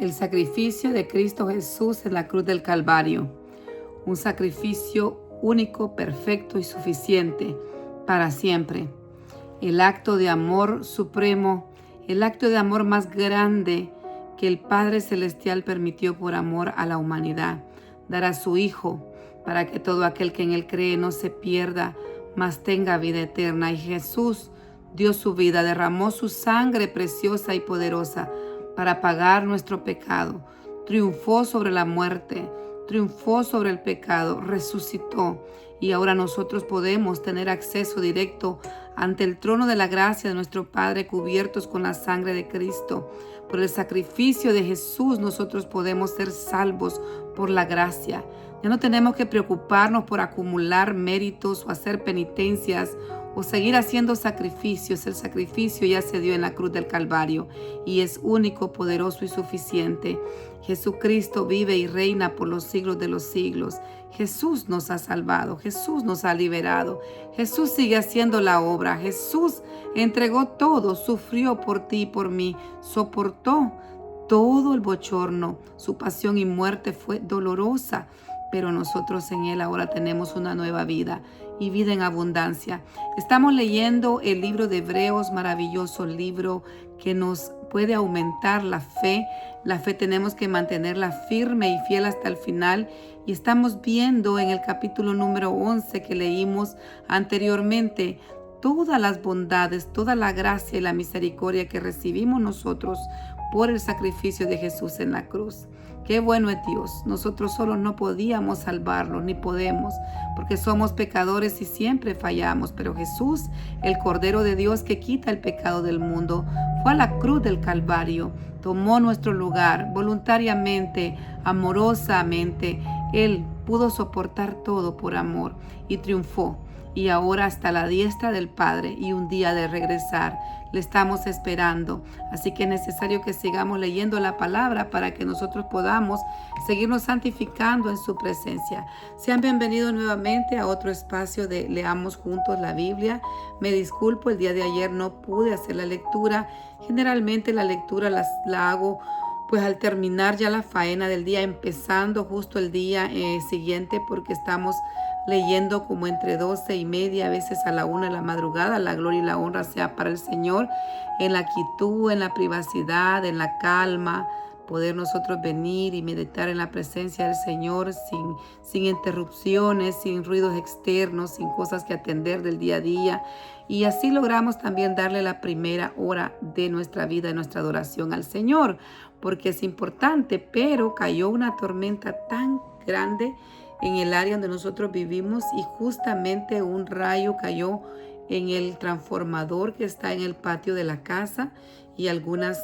El sacrificio de Cristo Jesús en la cruz del Calvario. Un sacrificio único, perfecto y suficiente para siempre. El acto de amor supremo, el acto de amor más grande que el Padre Celestial permitió por amor a la humanidad. Dar a su Hijo para que todo aquel que en Él cree no se pierda, mas tenga vida eterna. Y Jesús dio su vida, derramó su sangre preciosa y poderosa para pagar nuestro pecado. Triunfó sobre la muerte, triunfó sobre el pecado, resucitó. Y ahora nosotros podemos tener acceso directo ante el trono de la gracia de nuestro Padre, cubiertos con la sangre de Cristo. Por el sacrificio de Jesús nosotros podemos ser salvos por la gracia. Ya no tenemos que preocuparnos por acumular méritos o hacer penitencias o seguir haciendo sacrificios. El sacrificio ya se dio en la cruz del Calvario y es único, poderoso y suficiente. Jesucristo vive y reina por los siglos de los siglos. Jesús nos ha salvado, Jesús nos ha liberado, Jesús sigue haciendo la obra, Jesús entregó todo, sufrió por ti y por mí, soportó todo el bochorno. Su pasión y muerte fue dolorosa, pero nosotros en Él ahora tenemos una nueva vida y vida en abundancia. Estamos leyendo el libro de Hebreos, maravilloso libro que nos puede aumentar la fe. La fe tenemos que mantenerla firme y fiel hasta el final. Y estamos viendo en el capítulo número 11 que leímos anteriormente todas las bondades, toda la gracia y la misericordia que recibimos nosotros por el sacrificio de Jesús en la cruz. Qué bueno es Dios. Nosotros solos no podíamos salvarlo, ni podemos, porque somos pecadores y siempre fallamos. Pero Jesús, el Cordero de Dios que quita el pecado del mundo, fue a la cruz del Calvario, tomó nuestro lugar voluntariamente, amorosamente. Él pudo soportar todo por amor y triunfó. Y ahora hasta la diestra del Padre y un día de regresar. Le estamos esperando. Así que es necesario que sigamos leyendo la palabra para que nosotros podamos seguirnos santificando en su presencia. Sean bienvenidos nuevamente a otro espacio de Leamos Juntos la Biblia. Me disculpo, el día de ayer no pude hacer la lectura. Generalmente la lectura la hago pues al terminar ya la faena del día, empezando justo el día siguiente, porque estamos leyendo como entre 12:30, a veces a la 1 de la madrugada. La gloria y la honra sea para el Señor, en la quietud, en la privacidad, en la calma, poder nosotros venir y meditar en la presencia del Señor sin interrupciones, sin ruidos externos, sin cosas que atender del día a día. Y así logramos también darle la primera hora de nuestra vida, de nuestra adoración al Señor, porque es importante. Pero cayó una tormenta tan grande en el área donde nosotros vivimos y justamente un rayo cayó en el transformador que está en el patio de la casa, y algunos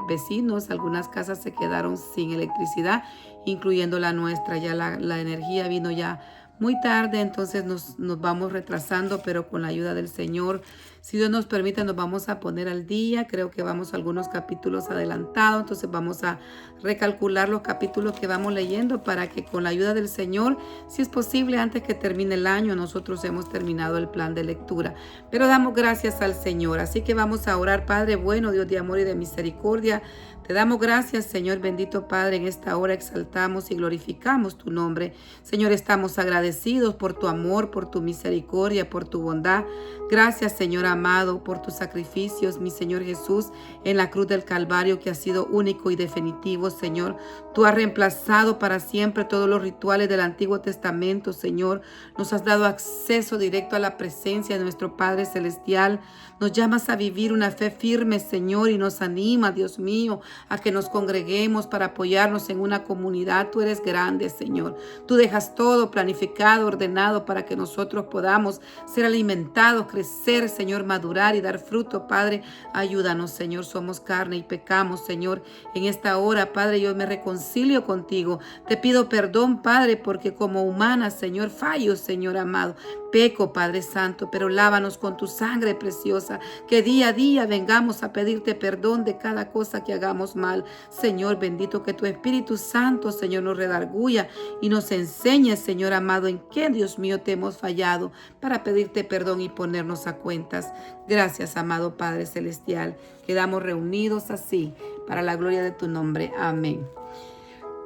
vecinos, algunas casas se quedaron sin electricidad, incluyendo la nuestra. Ya la energía vino ya muy tarde, entonces nos vamos retrasando, pero con la ayuda del Señor, si Dios nos permite, nos vamos a poner al día. Creo que vamos algunos capítulos adelantados, entonces vamos a recalcular los capítulos que vamos leyendo para que con la ayuda del Señor, si es posible, antes que termine el año, nosotros hemos terminado el plan de lectura. Pero damos gracias al Señor, así que vamos a orar. Padre bueno, Dios de amor y de misericordia, te damos gracias, Señor bendito Padre. En esta hora exaltamos y glorificamos tu nombre. Señor, estamos agradecidos por tu amor, por tu misericordia, por tu bondad. Gracias, Señor amado, por tus sacrificios, mi Señor Jesús, en la cruz del Calvario, que ha sido único y definitivo, Señor. Tú has reemplazado para siempre todos los rituales del Antiguo Testamento, Señor. Nos has dado acceso directo a la presencia de nuestro Padre Celestial. Nos llamas a vivir una fe firme, Señor, y nos anima, Dios mío, a que nos congreguemos para apoyarnos en una comunidad. Tú eres grande, Señor. Tú dejas todo planificado, ordenado, para que nosotros podamos ser alimentados, crecer, Señor, madurar y dar fruto. Padre, ayúdanos, Señor. Somos carne y pecamos, Señor. En esta hora, Padre, yo me reconcilio contigo. Te pido perdón, Padre, porque como humana, Señor, fallo, Señor amado. Peco, Padre Santo, pero lávanos con tu sangre preciosa, que día a día vengamos a pedirte perdón de cada cosa que hagamos mal. Señor bendito, que tu Espíritu Santo, Señor, nos redarguya y nos enseñe, Señor amado, en qué, Dios mío, te hemos fallado, para pedirte perdón y ponernos a cuentas. Gracias, amado Padre Celestial. Quedamos reunidos así para la gloria de tu nombre. Amén.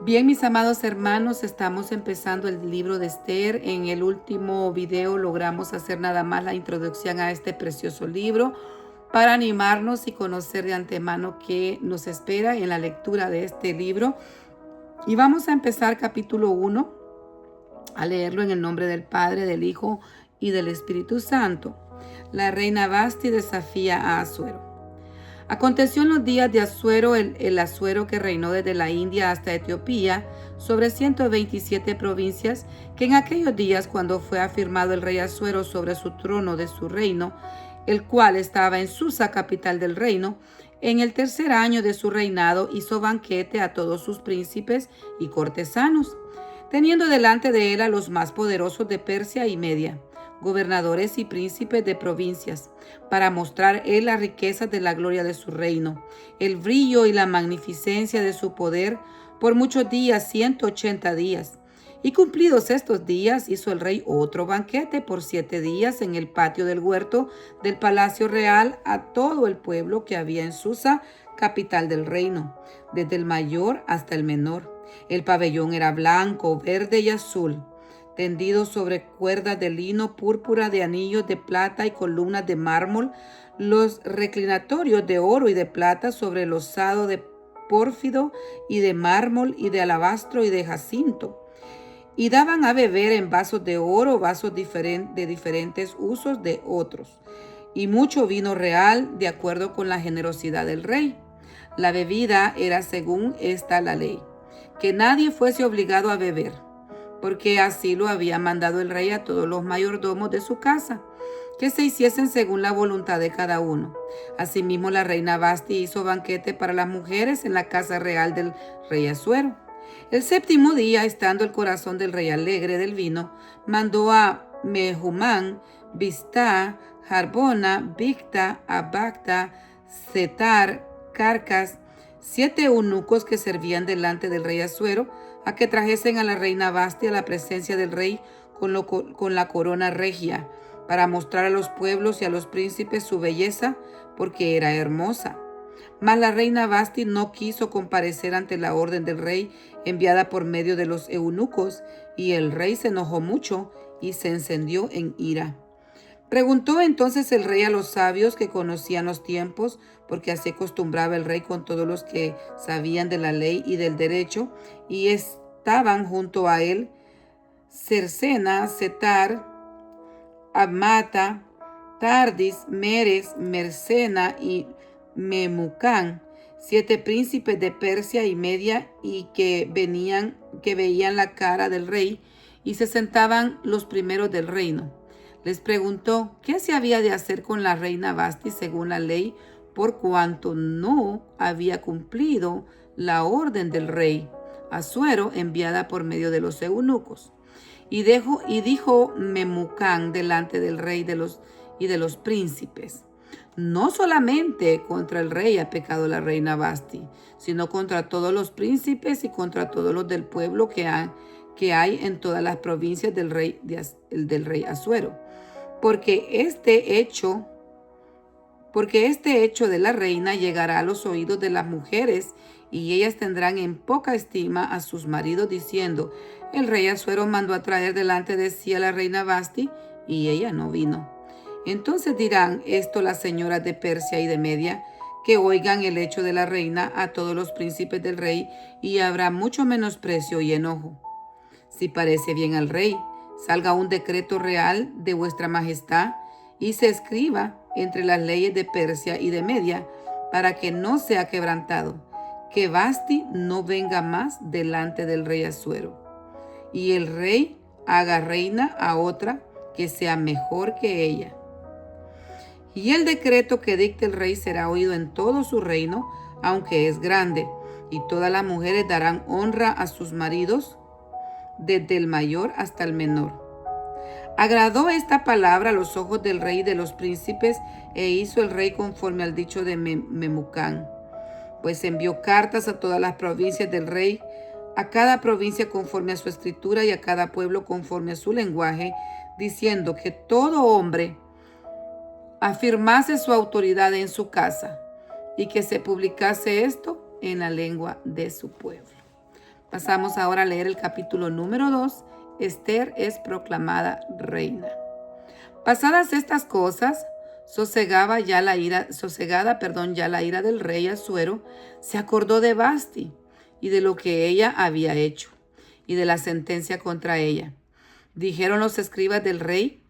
Bien, mis amados hermanos, estamos empezando el libro de Esther. En el último video logramos hacer nada más la introducción a este precioso libro para animarnos y conocer de antemano qué nos espera en la lectura de este libro. Y vamos a empezar capítulo 1, a leerlo en el nombre del Padre, del Hijo y del Espíritu Santo. La reina Vasti desafía a Asuero. Aconteció en los días de Asuero, el Asuero que reinó desde la India hasta Etiopía, sobre 127 provincias, que en aquellos días, cuando fue afirmado el rey Asuero sobre su trono de su reino, el cual estaba en Susa, capital del reino, en el tercer año de su reinado hizo banquete a todos sus príncipes y cortesanos, teniendo delante de él a los más poderosos de Persia y Media, gobernadores y príncipes de provincias, para mostrar él las riquezas de la gloria de su reino, el brillo y la magnificencia de su poder, por muchos días, 180 días. Y cumplidos estos días, hizo el rey otro banquete por 7 días en el patio del huerto del palacio real a todo el pueblo que había en Susa, capital del reino, desde el mayor hasta el menor. El pabellón era blanco, verde y azul, tendido sobre cuerdas de lino púrpura, de anillos de plata y columnas de mármol, los reclinatorios de oro y de plata sobre el losado de pórfido y de mármol y de alabastro y de jacinto. Y daban a beber en vasos de oro, vasos de diferentes usos de otros, y mucho vino real, de acuerdo con la generosidad del rey. La bebida era según esta la ley, que nadie fuese obligado a beber, porque así lo había mandado el rey a todos los mayordomos de su casa, que se hiciesen según la voluntad de cada uno. Asimismo, la reina Vasti hizo banquete para las mujeres en la casa real del rey Asuero. El séptimo día, estando el corazón del rey alegre del vino, mandó a Mehumán, Biztá, Harbona, Bigta, Abagta, Setar, Carcas, 7 eunucos que servían delante del rey Asuero, a que trajesen a la reina Vasti a la presencia del rey con la corona regia, para mostrar a los pueblos y a los príncipes su belleza, porque era hermosa. Mas la reina Vasti no quiso comparecer ante la orden del rey enviada por medio de los eunucos, y el rey se enojó mucho y se encendió en ira. Preguntó entonces el rey a los sabios que conocían los tiempos, porque así acostumbraba el rey con todos los que sabían de la ley y del derecho, y estaban junto a él Cercena, Setar, Amata, Tardis, Meres, Mercena y Memucán, 7 príncipes de Persia y Media, y que veían la cara del rey, y se sentaban los primeros del reino. Les preguntó qué se había de hacer con la reina Vasti según la ley, por cuanto no había cumplido la orden del rey Asuero enviada por medio de los eunucos. Y dijo Memucán delante del rey y de los príncipes: no solamente contra el rey ha pecado la reina Vasti, sino contra todos los príncipes y contra todos los del pueblo que hay en todas las provincias del rey Asuero. Porque este hecho de la reina llegará a los oídos de las mujeres, y ellas tendrán en poca estima a sus maridos, diciendo: el rey Asuero mandó a traer delante de sí a la reina Vasti, y ella no vino. Entonces dirán esto las señoras de Persia y de Media, que oigan el hecho de la reina a todos los príncipes del rey, y habrá mucho menosprecio y enojo. Si parece bien al rey, salga un decreto real de vuestra majestad, y se escriba entre las leyes de Persia y de Media, para que no sea quebrantado, que Vasti no venga más delante del rey Asuero, y el rey haga reina a otra que sea mejor que ella. Y el decreto que dicte el rey será oído en todo su reino, aunque es grande, y todas las mujeres darán honra a sus maridos, desde el mayor hasta el menor. Agradó esta palabra a los ojos del rey y de los príncipes, e hizo el rey conforme al dicho de Memucán, pues envió cartas a todas las provincias del rey, a cada provincia conforme a su escritura y a cada pueblo conforme a su lenguaje, diciendo que todo hombre afirmase su autoridad en su casa, y que se publicase esto en la lengua de su pueblo. Pasamos ahora a leer el capítulo número 2. Esther es proclamada reina. Pasadas estas cosas, sosegada ya la ira del rey Asuero, se acordó de Vasti y de lo que ella había hecho y de la sentencia contra ella. Dijeron los escribas del rey,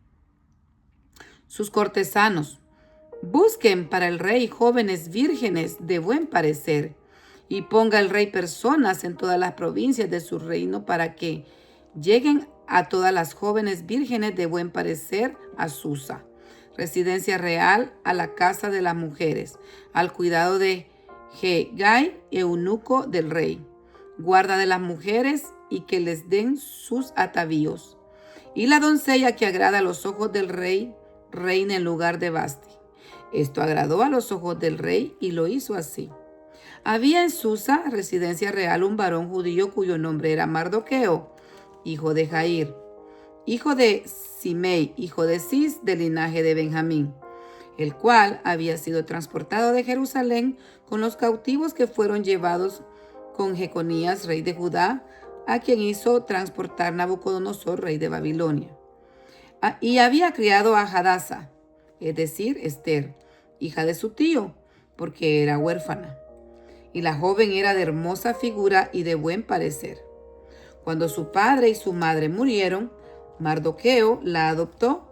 sus cortesanos: busquen para el rey jóvenes vírgenes de buen parecer, y ponga el rey personas en todas las provincias de su reino para que lleguen a todas las jóvenes vírgenes de buen parecer a Susa, residencia real, a la casa de las mujeres, al cuidado de Hegai, eunuco del rey, guarda de las mujeres, y que les den sus atavíos. Y la doncella que agrada a los ojos del rey reina en lugar de Vasti. Esto agradó a los ojos del rey y lo hizo así. Había en Susa, residencia real, un varón judío cuyo nombre era Mardoqueo, hijo de Jair, hijo de Simei, hijo de Cis, del linaje de Benjamín, el cual había sido transportado de Jerusalén con los cautivos que fueron llevados con Jeconías, rey de Judá, a quien hizo transportar Nabucodonosor, rey de Babilonia. Y había criado a Hadasa, es decir, Esther, hija de su tío, porque era huérfana. Y la joven era de hermosa figura y de buen parecer. Cuando su padre y su madre murieron, Mardoqueo la adoptó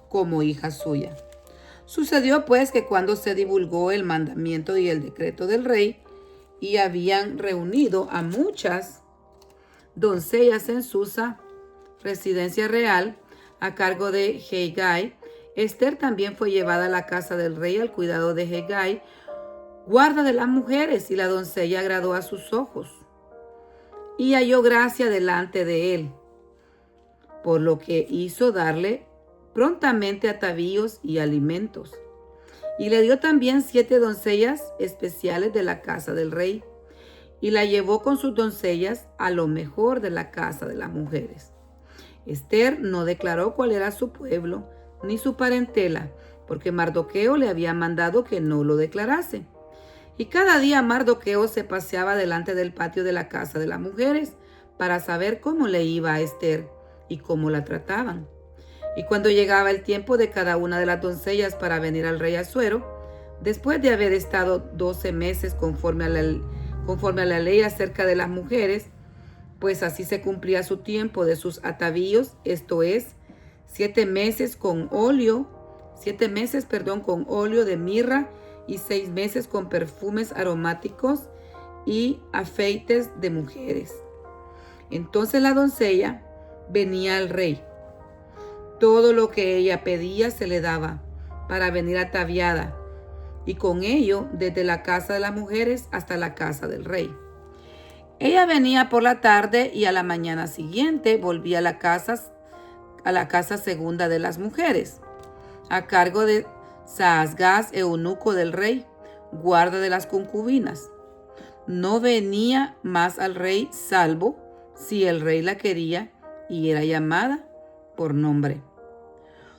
como hija suya. Sucedió pues que cuando se divulgó el mandamiento y el decreto del rey, y habían reunido a muchas doncellas en Susa, residencia real, a cargo de Hegai, Esther también fue llevada a la casa del rey al cuidado de Hegai, guarda de las mujeres, y la doncella agradó a sus ojos y halló gracia delante de él, por lo que hizo darle prontamente atavíos y alimentos. Y le dio también 7 doncellas especiales de la casa del rey, y la llevó con sus doncellas a lo mejor de la casa de las mujeres. Esther no declaró cuál era su pueblo ni su parentela, porque Mardoqueo le había mandado que no lo declarase. Y cada día Mardoqueo se paseaba delante del patio de la casa de las mujeres para saber cómo le iba a Esther y cómo la trataban. Y cuando llegaba el tiempo de cada una de las doncellas para venir al rey Asuero, después de haber estado 12 meses conforme a la ley acerca de las mujeres, pues así se cumplía su tiempo de sus atavíos, esto es, 7 meses con óleo de mirra, y 6 meses con perfumes aromáticos y afeites de mujeres. Entonces la doncella venía al rey. Todo lo que ella pedía se le daba para venir ataviada, y con ello desde la casa de las mujeres hasta la casa del rey. Ella venía por la tarde y a la mañana siguiente volvía a la casa segunda de las mujeres, a cargo de Saasgaz, eunuco del rey, guarda de las concubinas. No venía más al rey salvo si el rey la quería y era llamada por nombre.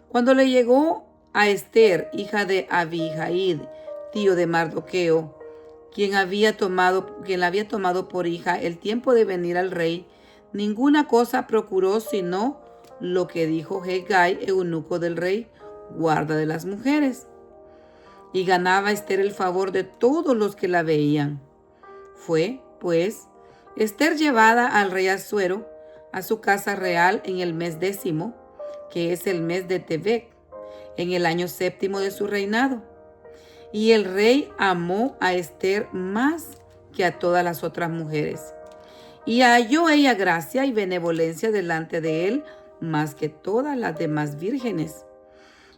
Cuando le llegó a Esther, hija de Abihail, tío de Mardoqueo, quien la había tomado por hija, el tiempo de venir al rey, ninguna cosa procuró sino lo que dijo Hegai, eunuco del rey, guarda de las mujeres. Y ganaba Esther el favor de todos los que la veían. Fue, pues, Esther llevada al rey Asuero a su casa real en el mes 10, que es el mes de Tebet, en el año 7 de su reinado. Y el rey amó a Esther más que a todas las otras mujeres. Y halló ella gracia y benevolencia delante de él más que todas las demás vírgenes.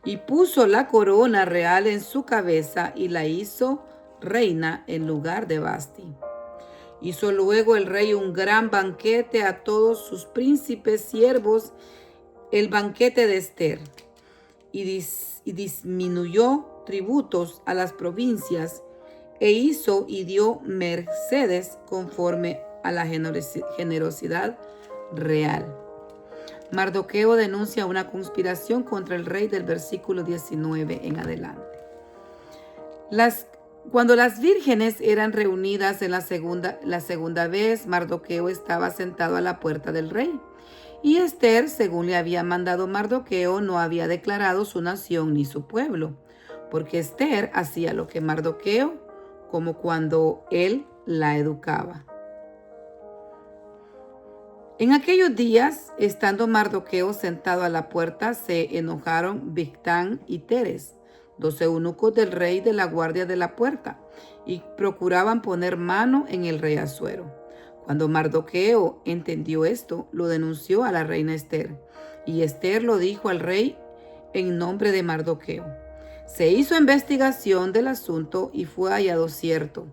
Y puso la corona real en su cabeza y la hizo reina en lugar de Vasti. Hizo luego el rey un gran banquete a todos sus príncipes siervos, el banquete de Esther, y disminuyó tributos a las provincias, e hizo y dio mercedes conforme a la generosidad real. Mardoqueo denuncia una conspiración contra el rey del versículo 19 en adelante. Las Cuando las vírgenes eran reunidas en la segunda vez, Mardoqueo estaba sentado a la puerta del rey. Y Esther, según le había mandado Mardoqueo, no había declarado su nación ni su pueblo, porque Esther hacía lo que Mardoqueo, como cuando él la educaba. En aquellos días, estando Mardoqueo sentado a la puerta, se enojaron Bigtán y Teres, 2 eunucos del rey de la guardia de la puerta, y procuraban poner mano en el rey Asuero. Cuando Mardoqueo entendió esto, lo denunció a la reina Esther, y Esther lo dijo al rey en nombre de Mardoqueo. Se hizo investigación del asunto y fue hallado cierto.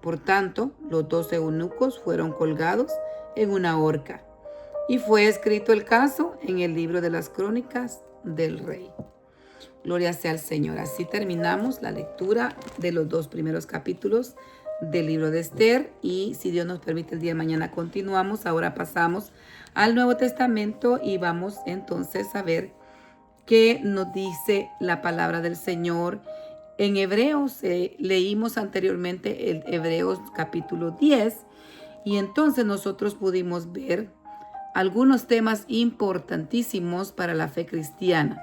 Por tanto, los 2 eunucos fueron colgados en una horca, y fue escrito el caso en el libro de las crónicas del rey. Gloria sea al Señor. Así terminamos la lectura de los 2 primeros capítulos del libro de Esther, y si Dios nos permite el día de mañana continuamos. Ahora pasamos al Nuevo Testamento y vamos entonces a ver qué nos dice la palabra del Señor. En Hebreos leímos anteriormente el Hebreos capítulo 10, y entonces nosotros pudimos ver algunos temas importantísimos para la fe cristiana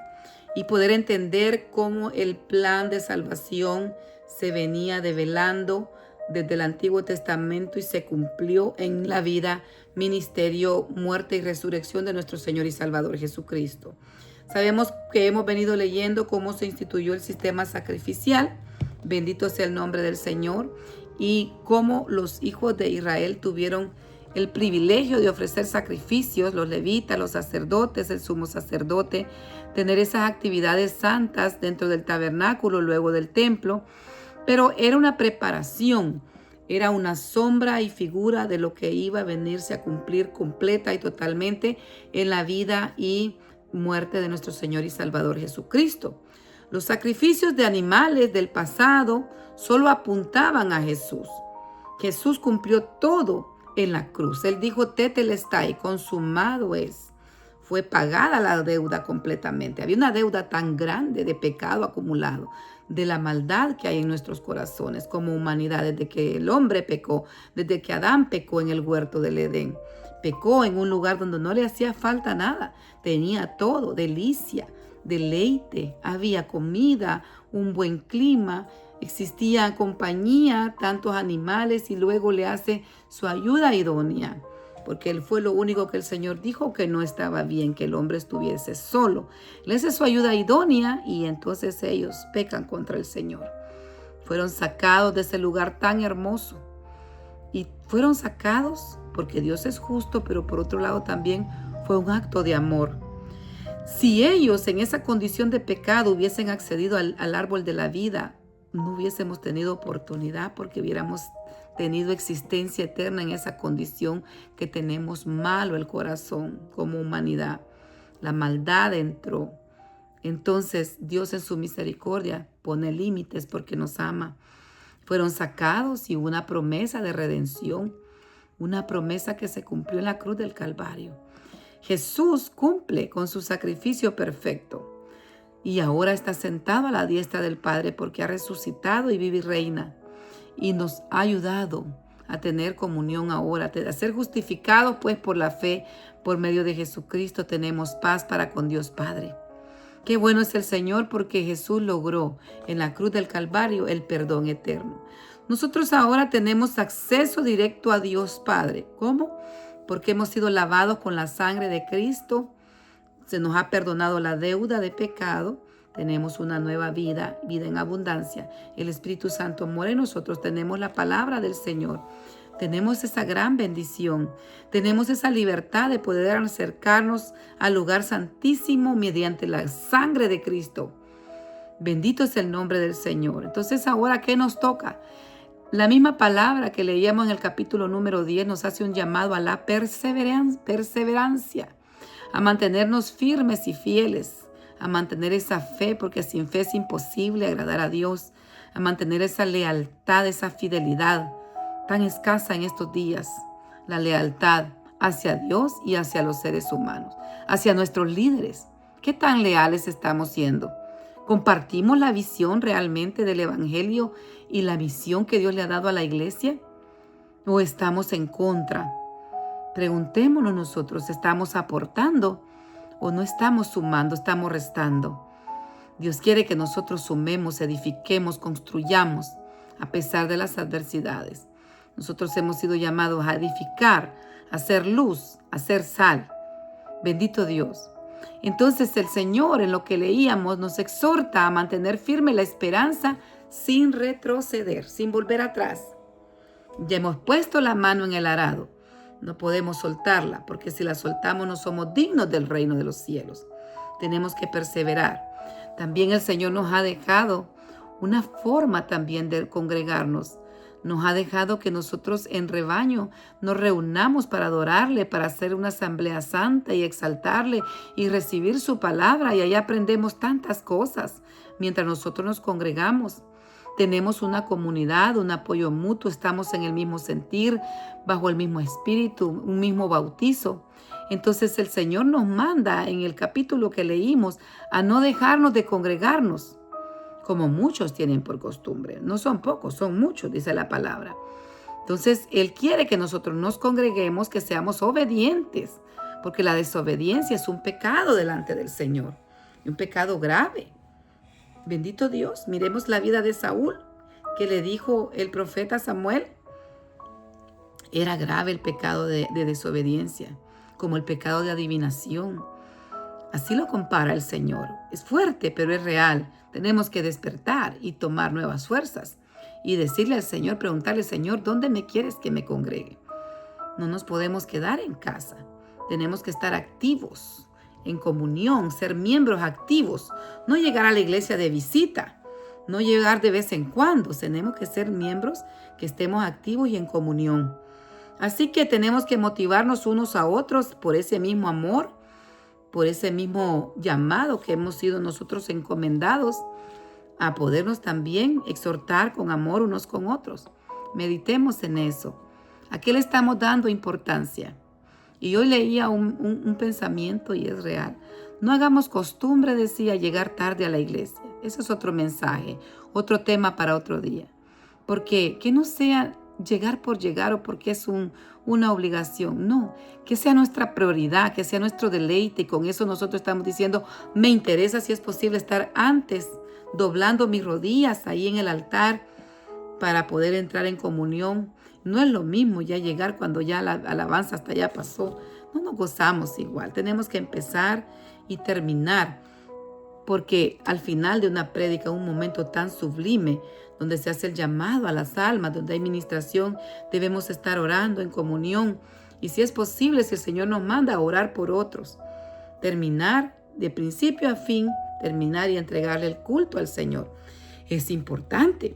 y poder entender cómo el plan de salvación se venía develando desde el Antiguo Testamento y se cumplió en la vida, ministerio, muerte y resurrección de nuestro Señor y Salvador Jesucristo. Sabemos que hemos venido leyendo cómo se instituyó el sistema sacrificial, bendito sea el nombre del Señor, y cómo los hijos de Israel tuvieron el privilegio de ofrecer sacrificios, los levitas, los sacerdotes, el sumo sacerdote, tener esas actividades santas dentro del tabernáculo, luego del templo, pero era una preparación, era una sombra y figura de lo que iba a venirse a cumplir completa y totalmente en la vida y muerte de nuestro Señor y Salvador Jesucristo. Los sacrificios de animales del pasado solo apuntaban a Jesús. Jesús cumplió todo en la cruz. Él dijo, tetelestai, consumado es. Fue pagada la deuda completamente. Había una deuda tan grande de pecado acumulado, de la maldad que hay en nuestros corazones como humanidad, desde que el hombre pecó, desde que Adán pecó en el huerto del Edén. Pecó en un lugar donde no le hacía falta nada. Tenía todo, delicia, deleite, había comida, un buen clima, existía compañía, tantos animales, y luego le hace su ayuda idónea, porque él fue lo único que el Señor dijo que no estaba bien, que el hombre estuviese solo. Le hace su ayuda idónea y entonces ellos pecan contra el Señor. Fueron sacados de ese lugar tan hermoso y fueron sacados porque Dios es justo, pero por otro lado también fue un acto de amor. Si ellos en esa condición de pecado hubiesen accedido al árbol de la vida, no hubiésemos tenido oportunidad, porque hubiéramos tenido existencia eterna en esa condición que tenemos malo el corazón como humanidad. La maldad entró. Entonces Dios en su misericordia pone límites porque nos ama. Fueron sacados y hubo una promesa de redención, una promesa que se cumplió en la cruz del Calvario. Jesús cumple con su sacrificio perfecto y ahora está sentado a la diestra del Padre porque ha resucitado y vive y reina, y nos ha ayudado a tener comunión ahora, a ser justificados pues por la fe, por medio de Jesucristo tenemos paz para con Dios Padre. Qué bueno es el Señor, porque Jesús logró en la cruz del Calvario el perdón eterno. Nosotros ahora tenemos acceso directo a Dios Padre. ¿Cómo? Porque hemos sido lavados con la sangre de Cristo. Se nos ha perdonado la deuda de pecado. Tenemos una nueva vida, vida en abundancia. El Espíritu Santo mora en nosotros. Tenemos la palabra del Señor. Tenemos esa gran bendición. Tenemos esa libertad de poder acercarnos al lugar santísimo mediante la sangre de Cristo. Bendito es el nombre del Señor. Entonces, ahora, ¿qué nos toca? La misma palabra que leíamos en el capítulo número 10 nos hace un llamado a la perseverancia, a mantenernos firmes y fieles, a mantener esa fe, porque sin fe es imposible agradar a Dios, a mantener esa lealtad, esa fidelidad tan escasa en estos días, la lealtad hacia Dios y hacia los seres humanos, hacia nuestros líderes. ¿Qué tan leales estamos siendo ¿Compartimos la visión realmente del Evangelio y la misión que Dios le ha dado a la iglesia? ¿O estamos en contra? Preguntémonos nosotros, ¿estamos aportando o no estamos sumando, estamos restando? Dios quiere que nosotros sumemos, edifiquemos, construyamos a pesar de las adversidades. Nosotros hemos sido llamados a edificar, a hacer luz, a hacer sal. Bendito Dios. Entonces el Señor, en lo que leíamos, nos exhorta a mantener firme la esperanza sin retroceder, sin volver atrás. Ya hemos puesto la mano en el arado. No podemos soltarla, porque si la soltamos no somos dignos del reino de los cielos. Tenemos que perseverar. También el Señor nos ha dejado una forma también de congregarnos. Nos ha dejado que nosotros en rebaño nos reunamos para adorarle, para hacer una asamblea santa y exaltarle y recibir su palabra. Y ahí aprendemos tantas cosas mientras nosotros nos congregamos. Tenemos una comunidad, un apoyo mutuo, estamos en el mismo sentir, bajo el mismo espíritu, un mismo bautizo. Entonces el Señor nos manda en el capítulo que leímos a no dejarnos de congregarnos, como muchos tienen por costumbre. No son pocos, son muchos, dice la palabra. Entonces Él quiere que nosotros nos congreguemos, que seamos obedientes, porque la desobediencia es un pecado delante del Señor, un pecado grave. Bendito Dios, miremos la vida de Saúl, que le dijo el profeta Samuel. Era grave el pecado de desobediencia, como el pecado de adivinación. Así lo compara el Señor. Es fuerte, pero es real. Tenemos que despertar y tomar nuevas fuerzas y decirle al Señor, preguntarle, Señor, ¿dónde me quieres que me congregue? No nos podemos quedar en casa. Tenemos que estar activos, en comunión, ser miembros activos, no llegar a la iglesia de visita, no llegar de vez en cuando. Tenemos que ser miembros que estemos activos y en comunión. Así que tenemos que motivarnos unos a otros por ese mismo amor, por ese mismo llamado que hemos sido nosotros encomendados a podernos también exhortar con amor unos con otros. Meditemos en eso. ¿A qué le estamos dando importancia? Y hoy leía un pensamiento y es real. No hagamos costumbre, decía, llegar tarde a la iglesia. Ese es otro mensaje, otro tema para otro día. Porque que no sea llegar por llegar o porque es una obligación. No, que sea nuestra prioridad, que sea nuestro deleite. Y con eso nosotros estamos diciendo, me interesa si es posible estar antes, doblando mis rodillas ahí en el altar para poder entrar en comunión. No es lo mismo ya llegar cuando ya la alabanza hasta allá pasó. No nos gozamos igual. Tenemos que empezar y terminar. Porque al final de una prédica, un momento tan sublime, donde se hace el llamado a las almas, donde hay ministración, debemos estar orando en comunión. Y si es posible, si el Señor nos manda a orar por otros, terminar de principio a fin, terminar y entregarle el culto al Señor. Es importante.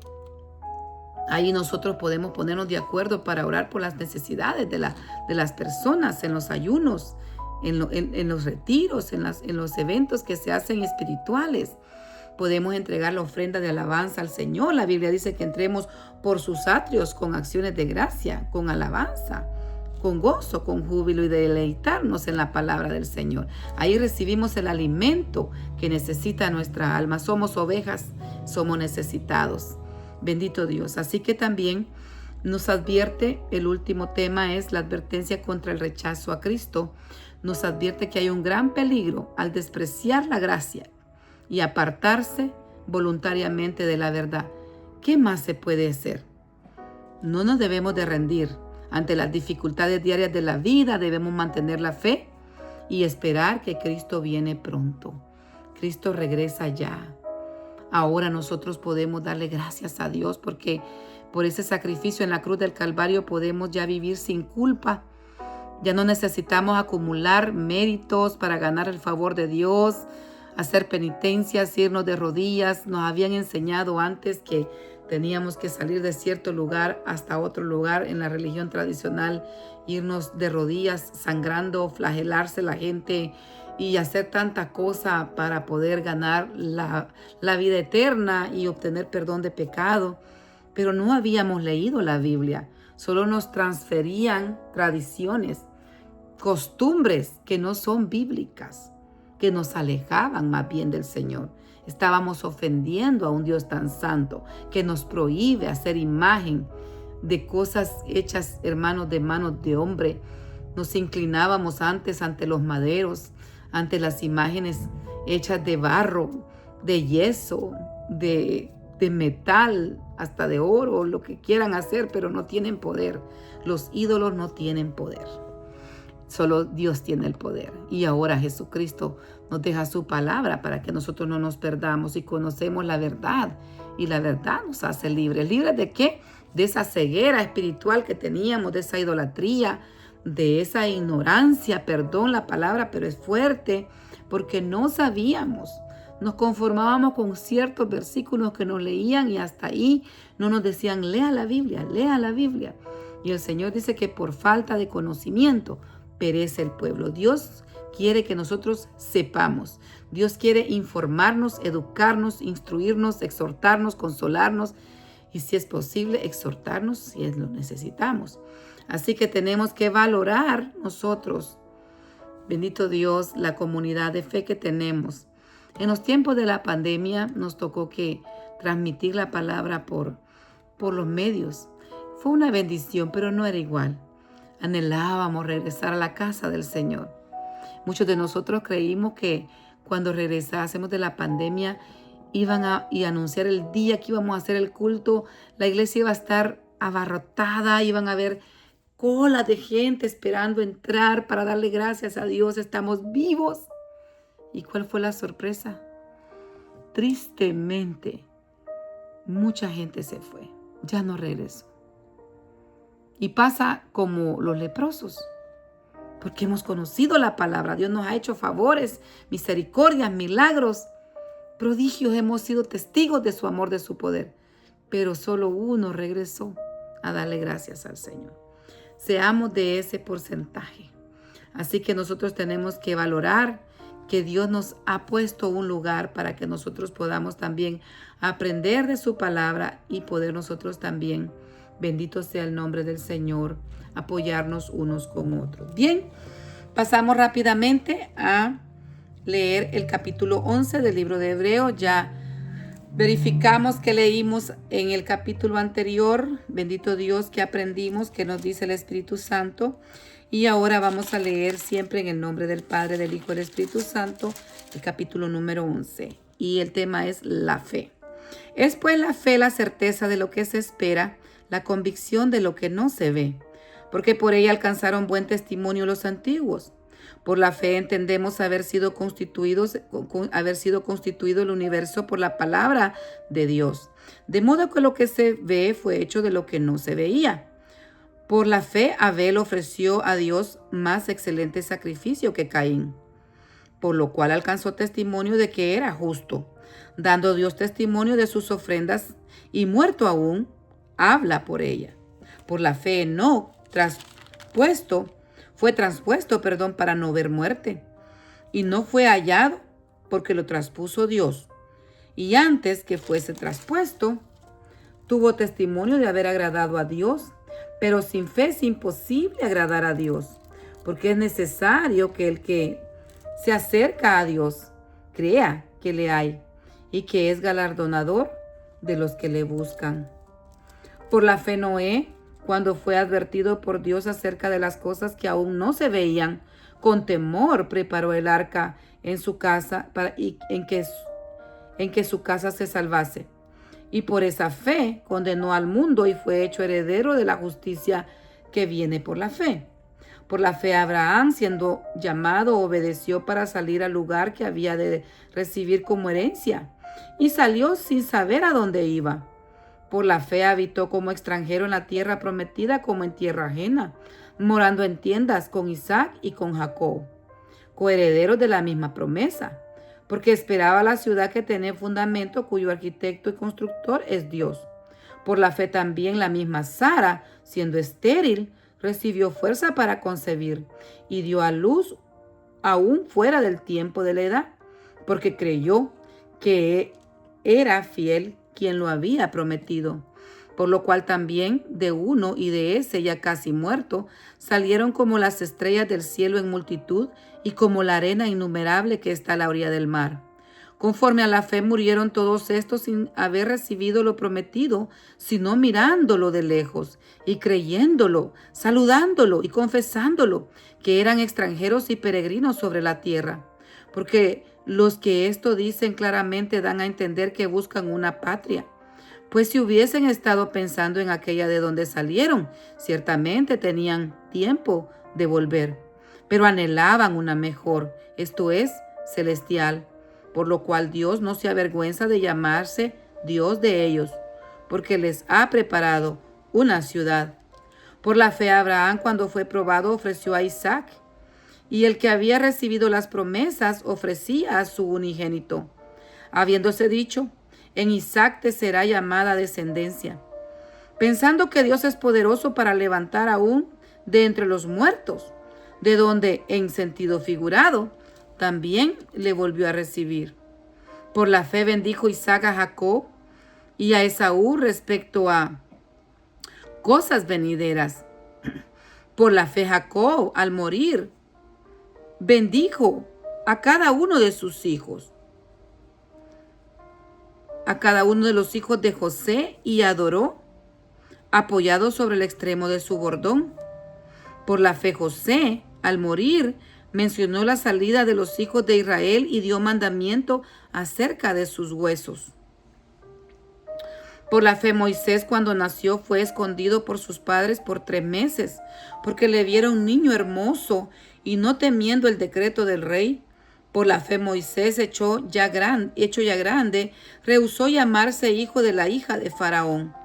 Ahí nosotros podemos ponernos de acuerdo para orar por las necesidades de las personas en los ayunos, en los retiros, en los eventos que se hacen espirituales. Podemos entregar la ofrenda de alabanza al Señor. La Biblia dice que entremos por sus atrios con acciones de gracia, con alabanza, con gozo, con júbilo y deleitarnos en la palabra del Señor. Ahí recibimos el alimento que necesita nuestra alma. Somos ovejas, somos necesitados. Bendito Dios. Así que también nos advierte, el último tema es la advertencia contra el rechazo a Cristo. Nos advierte que hay un gran peligro al despreciar la gracia y apartarse voluntariamente de la verdad. ¿Qué más se puede hacer? No nos debemos de rendir. Ante las dificultades diarias de la vida debemos mantener la fe y esperar que Cristo viene pronto. Cristo regresa ya. Ahora nosotros podemos darle gracias a Dios porque por ese sacrificio en la cruz del Calvario podemos ya vivir sin culpa. Ya no necesitamos acumular méritos para ganar el favor de Dios, hacer penitencias, irnos de rodillas. Nos habían enseñado antes que teníamos que salir de cierto lugar hasta otro lugar en la religión tradicional, irnos de rodillas sangrando, flagelarse la gente y hacer tanta cosa para poder ganar la vida eterna y obtener perdón de pecado. Pero no habíamos leído la Biblia, solo nos transferían tradiciones, costumbres que no son bíblicas, que nos alejaban más bien del Señor. Estábamos ofendiendo a un Dios tan santo que nos prohíbe hacer imagen de cosas hechas, hermanos, de manos de hombre. Nos inclinábamos antes ante los maderos, ante las imágenes hechas de barro, de yeso, de metal, hasta de oro, lo que quieran hacer, pero no tienen poder. Los ídolos no tienen poder. Solo Dios tiene el poder. Y ahora Jesucristo nos deja su palabra para que nosotros no nos perdamos y conocemos la verdad. Y la verdad nos hace libres. ¿Libres de qué? De esa ceguera espiritual que teníamos, de esa idolatría, de esa ignorancia. Perdón la palabra, pero es fuerte porque no sabíamos. Nos conformábamos con ciertos versículos que nos leían y hasta ahí no nos decían, lea la Biblia, lea la Biblia. Y el Señor dice que por falta de conocimiento perece el pueblo. Dios quiere que nosotros sepamos. Dios quiere informarnos, educarnos, instruirnos, exhortarnos, consolarnos y si es posible, exhortarnos si lo necesitamos. Así que tenemos que valorar nosotros, bendito Dios, la comunidad de fe que tenemos. En los tiempos de la pandemia nos tocó que transmitir la palabra por los medios. Fue una bendición, pero no era igual. Anhelábamos regresar a la casa del Señor. Muchos de nosotros creímos que cuando regresásemos de la pandemia iban a anunciar el día que íbamos a hacer el culto. La iglesia iba a estar abarrotada, iban a haber colas de gente esperando entrar para darle gracias a Dios. Estamos vivos. ¿Y cuál fue la sorpresa? Tristemente, mucha gente se fue. Ya no regresó. Y pasa como los leprosos, porque hemos conocido la palabra. Dios nos ha hecho favores, misericordias, milagros, prodigios. Hemos sido testigos de su amor, de su poder. Pero solo uno regresó a darle gracias al Señor. Seamos de ese porcentaje. Así que nosotros tenemos que valorar que Dios nos ha puesto un lugar para que nosotros podamos también aprender de su palabra y poder nosotros también, bendito sea el nombre del Señor, apoyarnos unos con otros. Bien, pasamos rápidamente a leer el capítulo 11 del libro de Hebreos. Ya verificamos que leímos en el capítulo anterior, bendito Dios, que aprendimos, que nos dice el Espíritu Santo. Y ahora vamos a leer siempre en el nombre del Padre, del Hijo y del Espíritu Santo, el capítulo número 11. Y el tema es la fe. Es pues la fe la certeza de lo que se espera, la convicción de lo que no se ve, porque por ella alcanzaron buen testimonio los antiguos. Por la fe entendemos haber sido constituido el universo por la palabra de Dios, de modo que lo que se ve fue hecho de lo que no se veía. Por la fe Abel ofreció a Dios más excelente sacrificio que Caín, por lo cual alcanzó testimonio de que era justo, dando Dios testimonio de sus ofrendas, y muerto aún, habla por ella. Por la fe Enoc fue traspuesto para no ver muerte, y no fue hallado porque lo traspuso Dios. Y antes que fuese traspuesto, tuvo testimonio de haber agradado a Dios. Pero sin fe es imposible agradar a Dios, porque es necesario que el que se acerca a Dios crea que le hay y que es galardonador de los que le buscan. Por la fe Noé, cuando fue advertido por Dios acerca de las cosas que aún no se veían, con temor preparó el arca en su casa en que su casa se salvase. Y por esa fe condenó al mundo y fue hecho heredero de la justicia que viene por la fe. Por la fe Abraham, siendo llamado, obedeció para salir al lugar que había de recibir como herencia, y salió sin saber a dónde iba. Por la fe habitó como extranjero en la tierra prometida como en tierra ajena, morando en tiendas con Isaac y con Jacob, coherederos de la misma promesa, porque esperaba la ciudad que tiene fundamento, cuyo arquitecto y constructor es Dios. Por la fe también la misma Sara, siendo estéril, recibió fuerza para concebir y dio a luz aún fuera del tiempo de la edad, porque creyó que era fiel quien lo había prometido. Por lo cual también de uno y de ese ya casi muerto salieron como las estrellas del cielo en multitud y como la arena innumerable que está a la orilla del mar. Conforme a la fe murieron todos estos sin haber recibido lo prometido, sino mirándolo de lejos y creyéndolo, saludándolo y confesándolo, que eran extranjeros y peregrinos sobre la tierra. Porque los que esto dicen claramente dan a entender que buscan una patria. Pues si hubiesen estado pensando en aquella de donde salieron, ciertamente tenían tiempo de volver, pero anhelaban una mejor, esto es, celestial, por lo cual Dios no se avergüenza de llamarse Dios de ellos, porque les ha preparado una ciudad. Por la fe Abraham, cuando fue probado, ofreció a Isaac, y el que había recibido las promesas ofrecía a su unigénito, habiéndose dicho: en Isaac te será llamada descendencia, pensando que Dios es poderoso para levantar aún de entre los muertos, de donde, en sentido figurado, también le volvió a recibir. Por la fe bendijo Isaac a Jacob y a Esaú respecto a cosas venideras. Por la fe Jacob, al morir, bendijo a cada uno de sus hijos, a cada uno de los hijos de José, y adoró, apoyado sobre el extremo de su bordón. Por la fe José, al morir, mencionó la salida de los hijos de Israel y dio mandamiento acerca de sus huesos. Por la fe Moisés, cuando nació, fue escondido por sus padres por 3 meses, porque le vieron un niño hermoso, y no temiendo el decreto del rey. Por la fe Moisés, hecho ya grande, rehusó llamarse hijo de la hija de Faraón,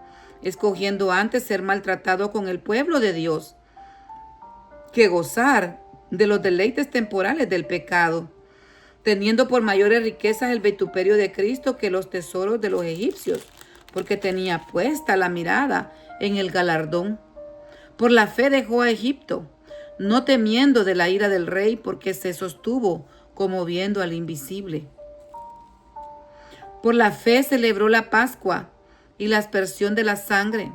escogiendo antes ser maltratado con el pueblo de Dios, que gozar de los deleites temporales del pecado, teniendo por mayores riquezas el vituperio de Cristo que los tesoros de los egipcios, porque tenía puesta la mirada en el galardón. Por la fe dejó a Egipto, no temiendo de la ira del rey, porque se sostuvo como viendo al invisible. Por la fe celebró la Pascua y la aspersión de la sangre,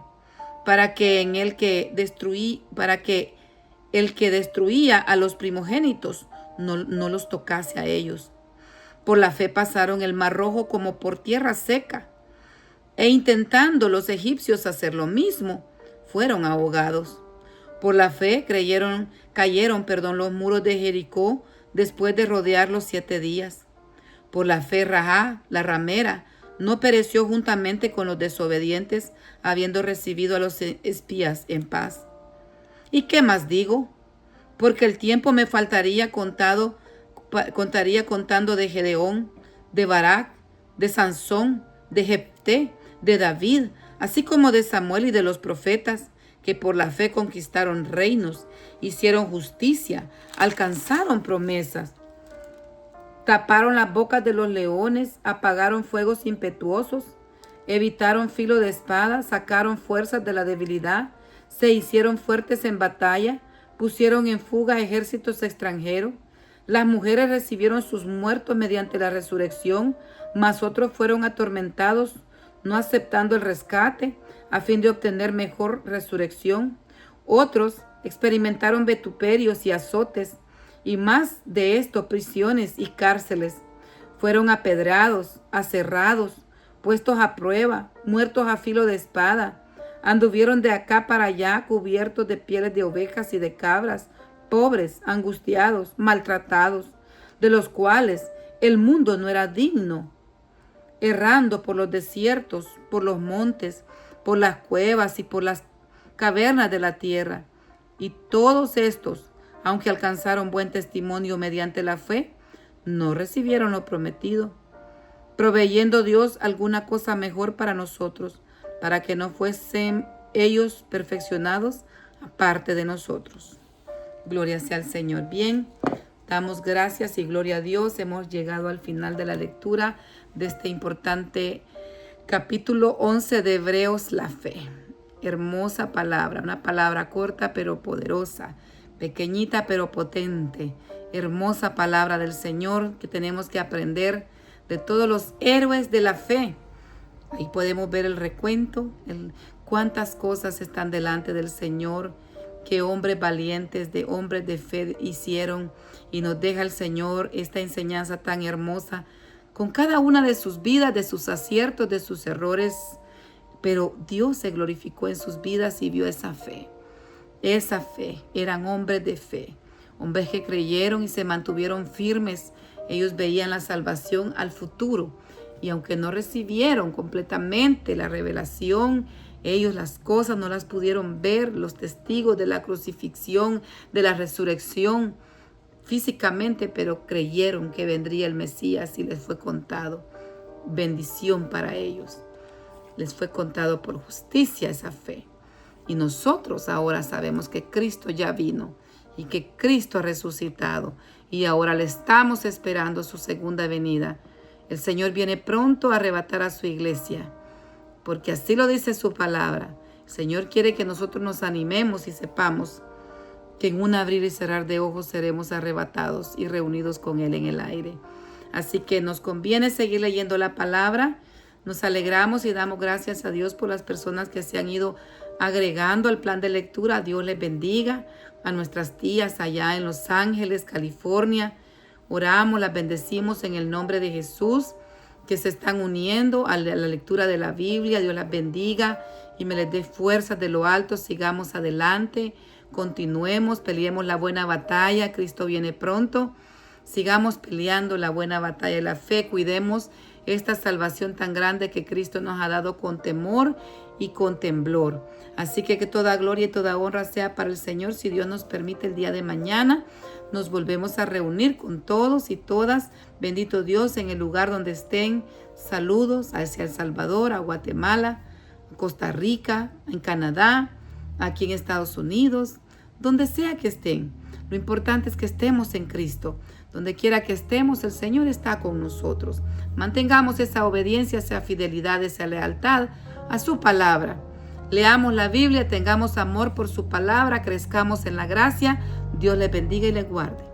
para que el que destruía a los primogénitos no los tocase a ellos. Por la fe pasaron el mar Rojo como por tierra seca, e intentando los egipcios hacer lo mismo, fueron ahogados. Por la fe cayeron los muros de Jericó después de rodearlos 7 días. Por la fe Rahab, la ramera, no pereció juntamente con los desobedientes, habiendo recibido a los espías en paz. ¿Y qué más digo? Porque el tiempo me contaría contando de Gedeón, de Barak, de Sansón, de Jefté, de David, así como de Samuel y de los profetas, que por la fe conquistaron reinos, hicieron justicia, alcanzaron promesas, taparon las bocas de los leones, apagaron fuegos impetuosos, evitaron filo de espada, sacaron fuerzas de la debilidad, se hicieron fuertes en batalla, pusieron en fuga ejércitos extranjeros. Las mujeres recibieron sus muertos mediante la resurrección, mas otros fueron atormentados, no aceptando el rescate, a fin de obtener mejor resurrección. Otros experimentaron vituperios y azotes, y más de esto, prisiones y cárceles. Fueron apedrados, aserrados, puestos a prueba, muertos a filo de espada. Anduvieron de acá para allá cubiertos de pieles de ovejas y de cabras, pobres, angustiados, maltratados, de los cuales el mundo no era digno, errando por los desiertos, por los montes, por las cuevas y por las cavernas de la tierra. Y todos estos, aunque alcanzaron buen testimonio mediante la fe, no recibieron lo prometido, proveyendo Dios alguna cosa mejor para nosotros, para que no fuesen ellos perfeccionados aparte de nosotros. Gloria sea al Señor. Bien, damos gracias y gloria a Dios. Hemos llegado al final de la lectura de este importante capítulo 11 de Hebreos, la fe. Hermosa palabra, una palabra corta pero poderosa, pequeñita pero potente. Hermosa palabra del Señor que tenemos que aprender de todos los héroes de la fe. Ahí podemos ver el recuento, cuántas cosas están delante del Señor, qué hombres valientes, de hombres de fe hicieron, y nos deja el Señor esta enseñanza tan hermosa con cada una de sus vidas, de sus aciertos, de sus errores, pero Dios se glorificó en sus vidas y vio esa fe. Esa fe, eran hombres de fe, hombres que creyeron y se mantuvieron firmes. Ellos veían la salvación al futuro y aunque no recibieron completamente la revelación, ellos las cosas no las pudieron ver, los testigos de la crucifixión, de la resurrección físicamente, pero creyeron que vendría el Mesías y les fue contado. Bendición para ellos. Les fue contado por justicia esa fe. Y nosotros ahora sabemos que Cristo ya vino y que Cristo ha resucitado y ahora le estamos esperando su segunda venida. El Señor viene pronto a arrebatar a su iglesia, porque así lo dice su palabra. El Señor quiere que nosotros nos animemos y sepamos que en un abrir y cerrar de ojos seremos arrebatados y reunidos con Él en el aire. Así que nos conviene seguir leyendo la palabra. Nos alegramos y damos gracias a Dios por las personas que se han ido agregando al plan de lectura. Dios les bendiga. A nuestras tías allá en Los Ángeles, California, oramos, las bendecimos en el nombre de Jesús, que se están uniendo a la lectura de la Biblia. Dios las bendiga y me les dé fuerzas de lo alto. Sigamos adelante, continuemos, peleemos la buena batalla. Cristo viene pronto. Sigamos peleando la buena batalla de la fe. Cuidemos esta salvación tan grande que Cristo nos ha dado con temor y con temblor. Así que toda gloria y toda honra sea para el Señor. Si Dios nos permite, el día de mañana nos volvemos a reunir con todos y todas. Bendito Dios, en el lugar donde estén. Saludos hacia El Salvador, a Guatemala, a Costa Rica, en Canadá, aquí en Estados Unidos, donde sea que estén. Lo importante es que estemos en Cristo. Donde quiera que estemos, el Señor está con nosotros. Mantengamos esa obediencia, esa fidelidad, esa lealtad a su palabra. Leamos la Biblia, tengamos amor por su palabra, crezcamos en la gracia. Dios les bendiga y les guarde.